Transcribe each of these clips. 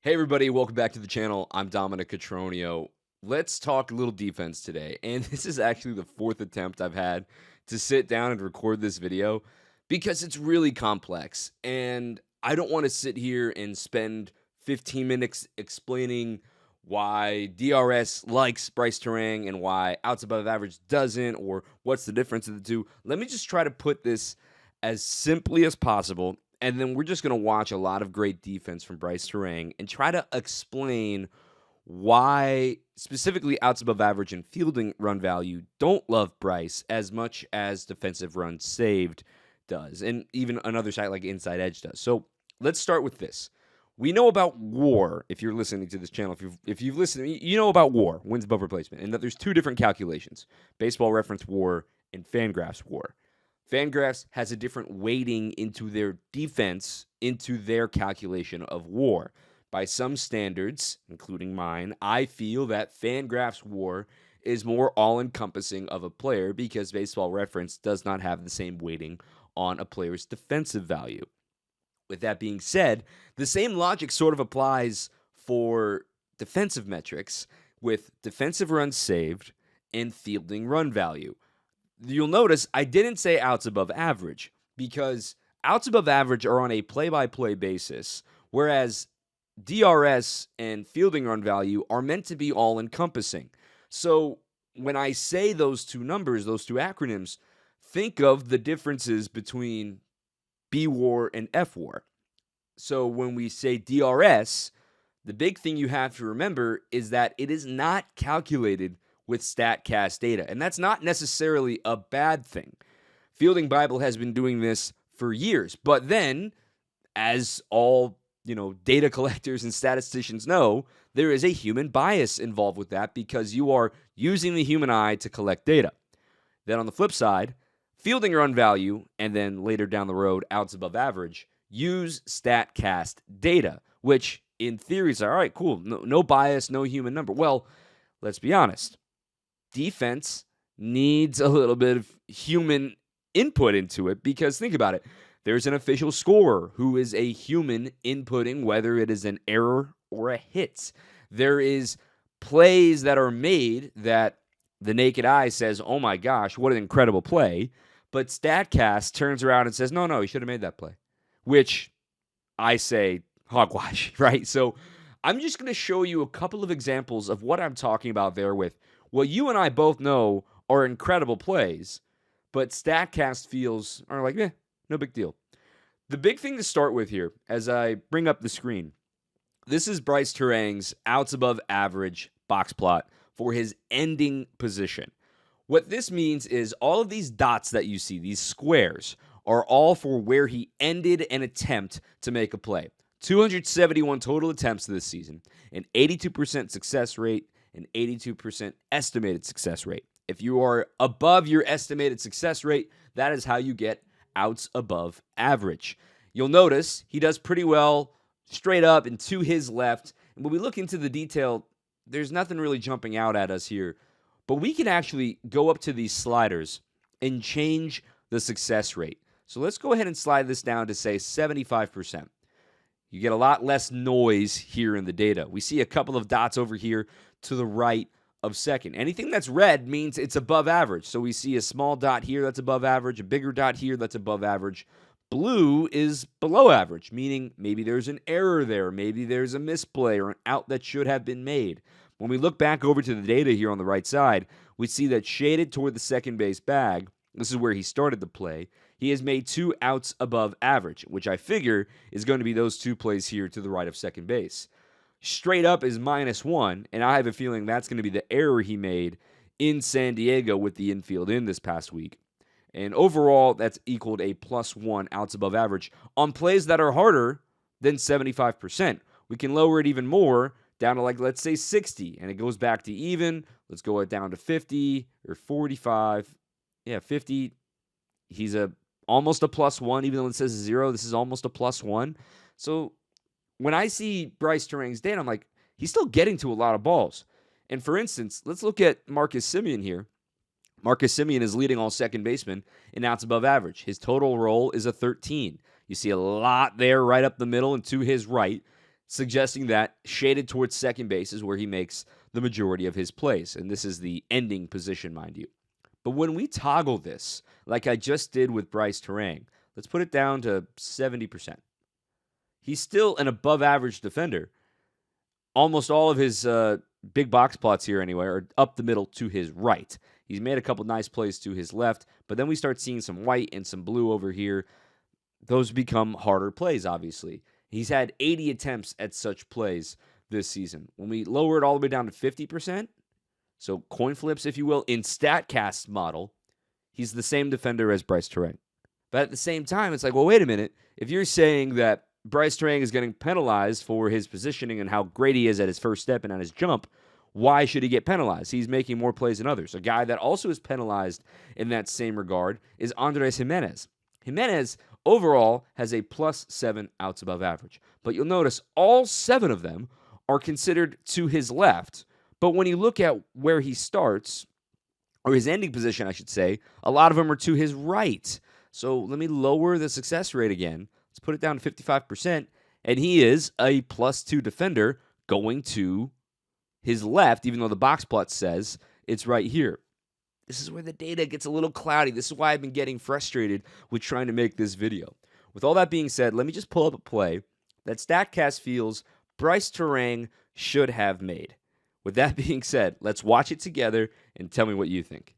Hey everybody, welcome back to the channel. I'm Dominic Cotroneo. Let's talk a little defense today. And this is actually the fourth attempt I've had to sit down and record this video because it's really complex. And I don't want to sit here and spend 15 minutes explaining why DRS likes Brice Turang and why outs above average doesn't, or what's the difference of the two. Let me just try to put this as simply as possible. And then we're just going to watch a lot of great defense from Brice Turang and try to explain why specifically outs above average and fielding run value don't love Brice as much as defensive runs saved does, and even another site like Inside Edge does. So let's start with this. We know about WAR. If you're listening to this channel, if you've listened, you know about WAR, wins above replacement, and that there's two different calculations: Baseball Reference WAR and Fangraphs WAR. Fangraphs has a different weighting into their defense, into their calculation of WAR. By some standards, including mine, I feel that Fangraphs WAR is more all-encompassing of a player because Baseball Reference does not have the same weighting on a player's defensive value. With that being said, the same logic sort of applies for defensive metrics with defensive runs saved and fielding run value. You'll notice I didn't say outs above average because outs above average are on a play-by-play basis, whereas DRS and fielding run value are meant to be all-encompassing. So when I say those two numbers, those two acronyms, think of the differences between BWAR and FWAR. So when we say DRS, the big thing you have to remember is that it is not calculated with StatCast data, and that's not necessarily a bad thing. Fielding Bible has been doing this for years, but then, as all data collectors and statisticians know, there is a human bias involved with that because you are using the human eye to collect data. Then on the flip side, fielding run value, and then later down the road, outs above average, use StatCast data, which in theory is all right, cool, no bias, no human number. Well, let's be honest. Defense needs a little bit of human input into it because think about it. There's an official scorer who is a human inputting whether it is an error or a hit. There is plays that are made that the naked eye says, oh my gosh, what an incredible play. But StatCast turns around and says, no, he should have made that play, which I say hogwash, right? So I'm just going to show you a couple of examples of what I'm talking about there with what you and I both know are incredible plays, but StatCast feels are like, no big deal. The big thing to start with here, as I bring up the screen, this is Brice Turang's outs above average box plot for his ending position. What this means is all of these dots that you see, these squares, are all for where he ended an attempt to make a play. 271 total attempts this season, an 82% success rate, an 82% estimated success rate. If you are above your estimated success rate, that is how you get outs above average. You'll notice he does pretty well straight up and to his left. And when we look into the detail, there's nothing really jumping out at us here. But we can actually go up to these sliders and change the success rate. So let's go ahead and slide this down to, say, 75%. You get a lot less noise here in the data. We see a couple of dots over here to the right of second. Anything that's red means it's above average. So we see a small dot here that's above average, a bigger dot here that's above average. Blue is below average, meaning maybe there's an error there. Maybe there's a misplay or an out that should have been made. When we look back over to the data here on the right side, we see that shaded toward the second base bag, this is where he started the play, he has made 2 outs above average, which I figure is going to be those 2 plays here to the right of second base. Straight up is -1, and I have a feeling that's going to be the error he made in San Diego with the infield in this past week. And overall, that's equaled a +1 outs above average on plays that are harder than 75%. We can lower it even more down to, like, let's say 60, and it goes back to even. Let's go it down to 50 or 45. Yeah, 50. He's almost a +1, even though it says 0. This is almost a +1. So when I see Brice Turang's data, I'm like, he's still getting to a lot of balls. And for instance, let's look at Marcus Semien here. Marcus Semien is leading all second basemen in outs above average. His total roll is a 13. You see a lot there right up the middle and to his right. suggesting that shaded towards second base is where he makes the majority of his plays. And this is the ending position, mind you. But when we toggle this, like I just did with Brice Turang, let's put it down to 70%. He's still an above-average defender. Almost all of his big box plots here, anyway, are up the middle to his right. He's made a couple nice plays to his left, but then we start seeing some white and some blue over here. Those become harder plays, obviously. He's had 80 attempts at such plays this season. When we lower it all the way down to 50%, so coin flips, if you will, in StatCast model, he's the same defender as Brice Turang. But at the same time, it's like, well, wait a minute. If you're saying that Brice Turang is getting penalized for his positioning and how great he is at his first step and on his jump, why should he get penalized? He's making more plays than others. A guy that also is penalized in that same regard is Andres Gimenez. Gimenez overall has a +7 outs above average. But you'll notice all 7 of them are considered to his left. But when you look at where he starts, or his ending position, I should say, a lot of them are to his right. So let me lower the success rate again. Let's put it down to 55%. And he is a +2 defender going to his left, even though the box plot says it's right here. This is where the data gets a little cloudy. This is why I've been getting frustrated with trying to make this video. With all that being said, let me just pull up a play that StatCast feels Brice Turang should have made. With that being said, let's watch it together and tell me what you think.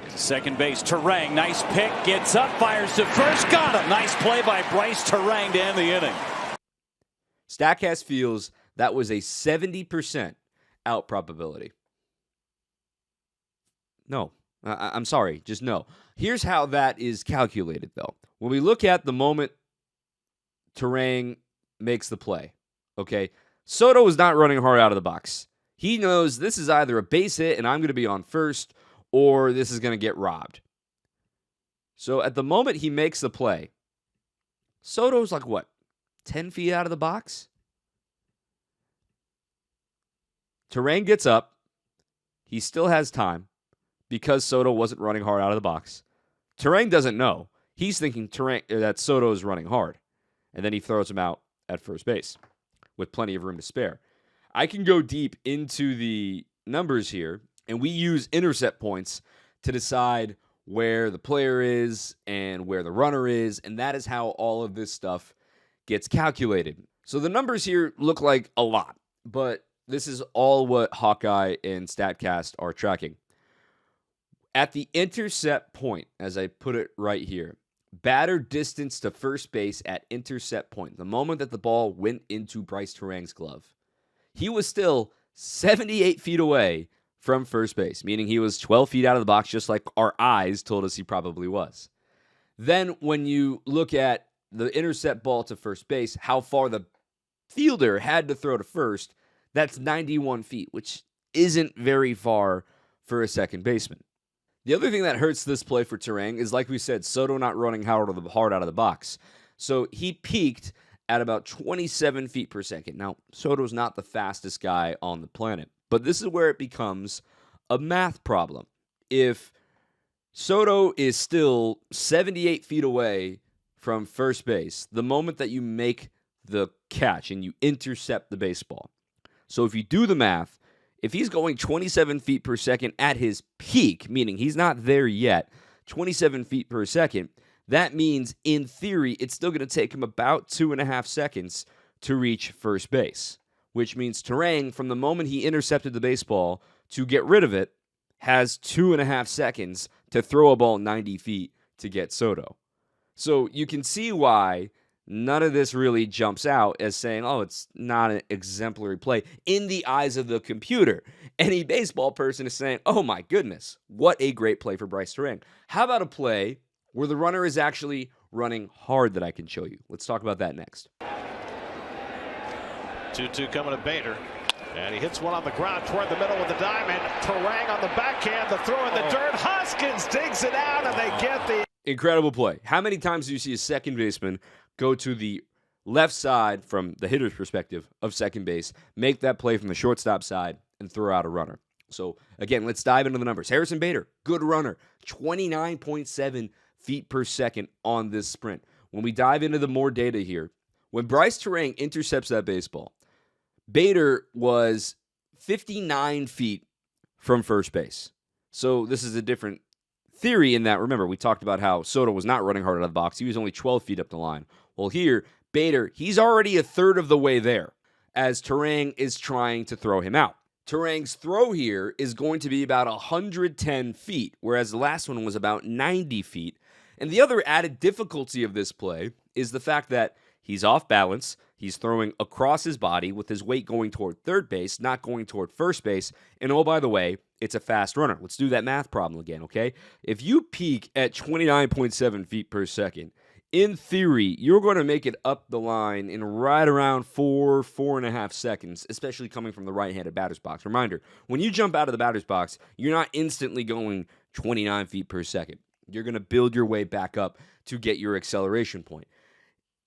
Second base, Turang, nice pick, gets up, fires to first, got him. Nice play by Brice Turang to end the inning. StatCast feels that was a 70% out probability. No, I'm sorry, just no. Here's how that is calculated, though. When we look at the moment Turang makes the play, okay, Soto is not running hard out of the box. He knows this is either a base hit and I'm going to be on first, or this is going to get robbed. So at the moment he makes the play, Soto's like what, 10 feet out of the box? Turang gets up. He still has time because Soto wasn't running hard out of the box. Turang doesn't know. He's thinking that Soto is running hard. And then he throws him out at first base with plenty of room to spare. I can go deep into the numbers here, and we use intercept points to decide where the player is and where the runner is, and that is how all of this stuff gets calculated. So the numbers here look like a lot, but this is all what Hawkeye and StatCast are tracking. At the intercept point, as I put it right here, batter distance to first base at intercept point, the moment that the ball went into Brice Turang's glove, he was still 78 feet away from first base, meaning he was 12 feet out of the box, just like our eyes told us he probably was. Then when you look at the intercept ball to first base, how far the fielder had to throw to first, that's 91 feet, which isn't very far for a second baseman. The other thing that hurts this play for Turang is, like we said, Soto not running hard out of the box. So he peaked at about 27 feet per second. Now, Soto's not the fastest guy on the planet, but this is where it becomes a math problem. If Soto is still 78 feet away from first base the moment that you make the catch and you intercept the baseball, so if you do the math, if he's going 27 feet per second at his peak, meaning he's not there yet, 27 feet per second, that means, in theory, it's still going to take him about 2.5 seconds to reach first base, which means Turang, from the moment he intercepted the baseball to get rid of it, has 2.5 seconds to throw a ball 90 feet to get Soto. So you can see why none of this really jumps out as saying, oh, it's not an exemplary play in the eyes of the computer. Any baseball person is saying, oh my goodness, what a great play for Brice Turang. How about a play where the runner is actually running hard that I can show you? Let's talk about that next. 2-2 coming to Bader. And he hits one on the ground toward the middle with the diamond. Turang on the backhand, the throw in the dirt. Hoskins digs it out, and they get the... Incredible play. How many times do you see a second baseman go to the left side from the hitter's perspective of second base, make that play from the shortstop side, and throw out a runner? So, again, let's dive into the numbers. Harrison Bader, good runner, 29.7 feet per second on this sprint. when we dive into the more data here, when Brice Turang intercepts that baseball, Bader was 59 feet from first base. So this is a different theory in that, remember, we talked about how Soto was not running hard out of the box. He was only 12 feet up the line. Well, here, Bader, he's already a third of the way there as Turang is trying to throw him out. Turang's throw here is going to be about 110 feet, whereas the last one was about 90 feet. And the other added difficulty of this play is the fact that he's off balance. He's throwing across his body with his weight going toward third base, not going toward first base. And oh, by the way, it's a fast runner. Let's do that math problem again, okay? If you peak at 29.7 feet per second, in theory, you're going to make it up the line in right around 4.5 seconds, especially coming from the right-handed batter's box. Reminder, when you jump out of the batter's box, you're not instantly going 29 feet per second. You're going to build your way back up to get your acceleration point.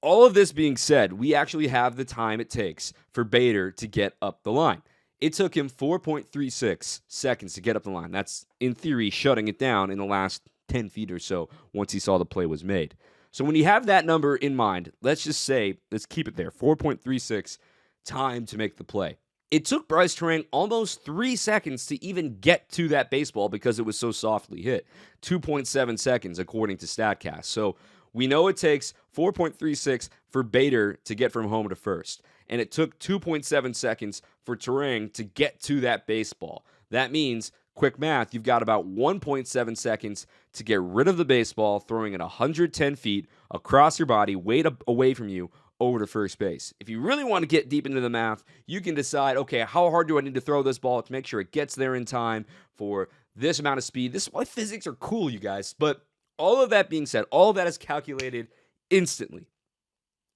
All of this being said, we actually have the time it takes for Bader to get up the line. It took him 4.36 seconds to get up the line. That's, in theory, shutting it down in the last 10 feet or so once he saw the play was made. So when you have that number in mind, let's just say, let's keep it there, 4.36 time to make the play. It took Brice Turang almost 3 seconds to even get to that baseball because it was so softly hit. 2.7 seconds according to StatCast. So we know it takes 4.36 for Bader to get from home to first. And it took 2.7 seconds for Turang to get to that baseball. That means, quick math, you've got about 1.7 seconds to get rid of the baseball, throwing it 110 feet across your body, weight away from you, over to first base. If you really want to get deep into the math, you can decide, okay, how hard do I need to throw this ball to make sure it gets there in time for this amount of speed? This is why physics are cool, you guys. But all of that being said, all of that is calculated instantly.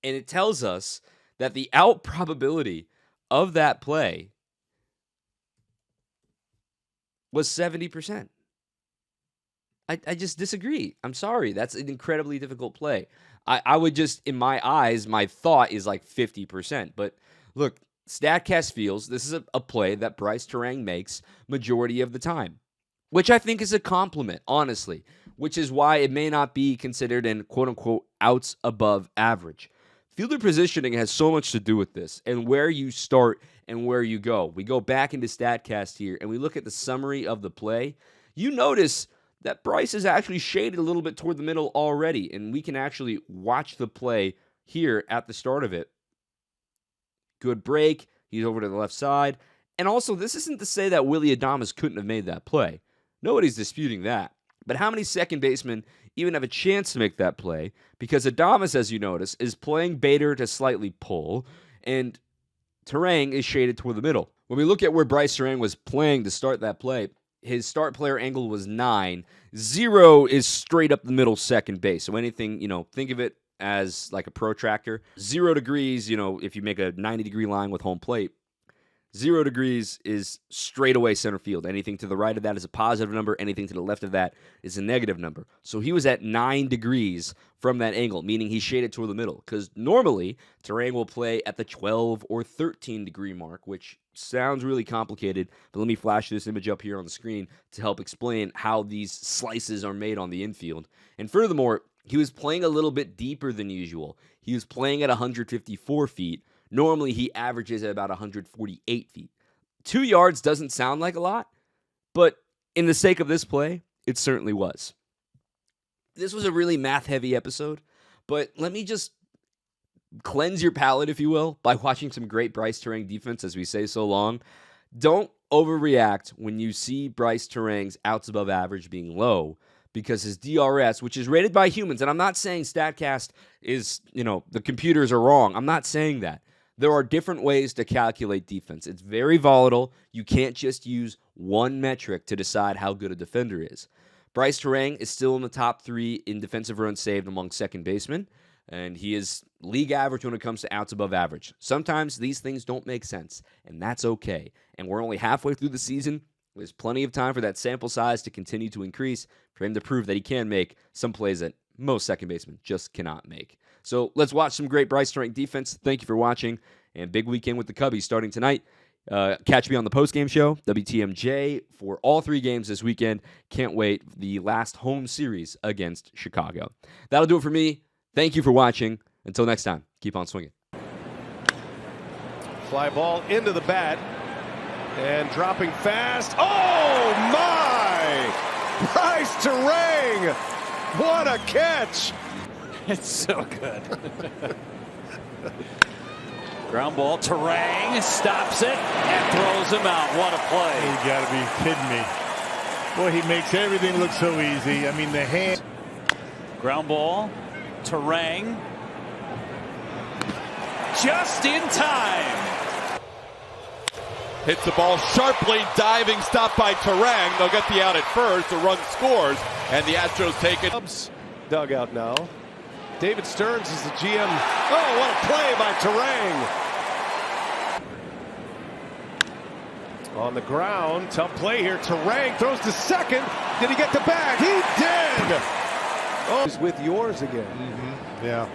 And it tells us that the out probability of that play was 70%. I just disagree. I'm sorry. That's an incredibly difficult play. I would just, in my eyes, my thought is like 50%. But look, StatCast feels this is a play that Brice Turang makes majority of the time, which I think is a compliment, honestly, which is why it may not be considered an quote-unquote outs above average. Fielder positioning has so much to do with this and where you start and where you go. We go back into StatCast here and we look at the summary of the play. You notice that Brice is actually shaded a little bit toward the middle already, and we can actually watch the play here at the start of it. Good break. He's over to the left side. And also, this isn't to say that Willy Adames couldn't have made that play. Nobody's disputing that. But how many second basemen even have a chance to make that play? Because Adames, as you notice, is playing Bader to slightly pull, and Turang is shaded toward the middle. When we look at where Brice Turang was playing to start that play, his start player angle was 9. 0 is straight up the middle second base. So anything, think of it as like a protractor. 0 degrees, if you make a 90-degree line with home plate, 0 degrees is straight away center field. Anything to the right of that is a positive number. Anything to the left of that is a negative number. So he was at 9 degrees from that angle, meaning he's shaded toward the middle. Because normally, Turang will play at the 12 or 13-degree mark, which sounds really complicated. But let me flash this image up here on the screen to help explain how these slices are made on the infield. And furthermore, he was playing a little bit deeper than usual. He was playing at 154 feet. Normally, he averages at about 148 feet. 2 yards doesn't sound like a lot, but in the sake of this play, it certainly was. This was a really math-heavy episode, but let me just cleanse your palate, if you will, by watching some great Brice Turang defense, as we say so long. Don't overreact when you see Brice Turang's outs above average being low, because his DRS, which is rated by humans, and I'm not saying StatCast is, the computers are wrong. I'm not saying that. There are different ways to calculate defense. It's very volatile. You can't just use one metric to decide how good a defender is. Brice Turang is still in the top 3 in defensive runs saved among second basemen, and he is league average when it comes to outs above average. Sometimes these things don't make sense, and that's okay. And we're only halfway through the season. There's plenty of time for that sample size to continue to increase for him to prove that he can make some plays that most second basemen just cannot make. So let's watch some great Brice Turang defense. Thank you for watching, and big weekend with the Cubbies starting tonight. Catch me on the postgame show, WTMJ, for all 3 games this weekend. Can't wait. The last home series against Chicago. That'll do it for me. Thank you for watching. Until next time, keep on swinging. Fly ball into the bat. And dropping fast. Oh, my! Brice Turang! What a catch! It's so good. Ground ball. Turang stops it and throws him out. What a play. You got to be kidding me. Boy, he makes everything look so easy. I mean, the hand. Ground ball. Turang. Just in time. Hits the ball sharply, diving, stopped by Turang. They'll get the out at first. The run scores, and the Astros take it. Dugout now. David Stearns is the GM. Oh, what a play by Turang. On the ground, tough play here. Turang throws to second. Did he get the bag? He did. Oh, he's with yours again. Yeah.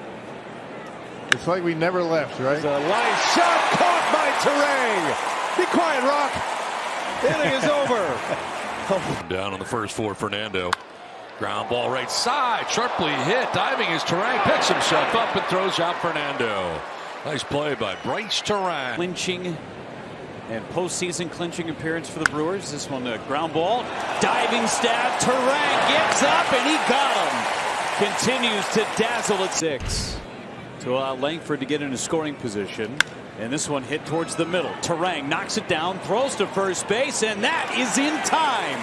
It's like we never left, right? It's a line shot caught by Turang. Be quiet, Rock. Inning is over. Down on the first for Fernando. Ground ball right side. Sharply hit. Diving as Turang picks himself up and throws out Fernando. Nice play by Brice Turang. Clinching and postseason clinching appearance for the Brewers. This one, ground ball. Diving stab. Turang gets up and he got him. Continues to dazzle at 6 to allow Langford to get into scoring position. And this one hit towards the middle. Turang knocks it down, throws to first base, and that is in time.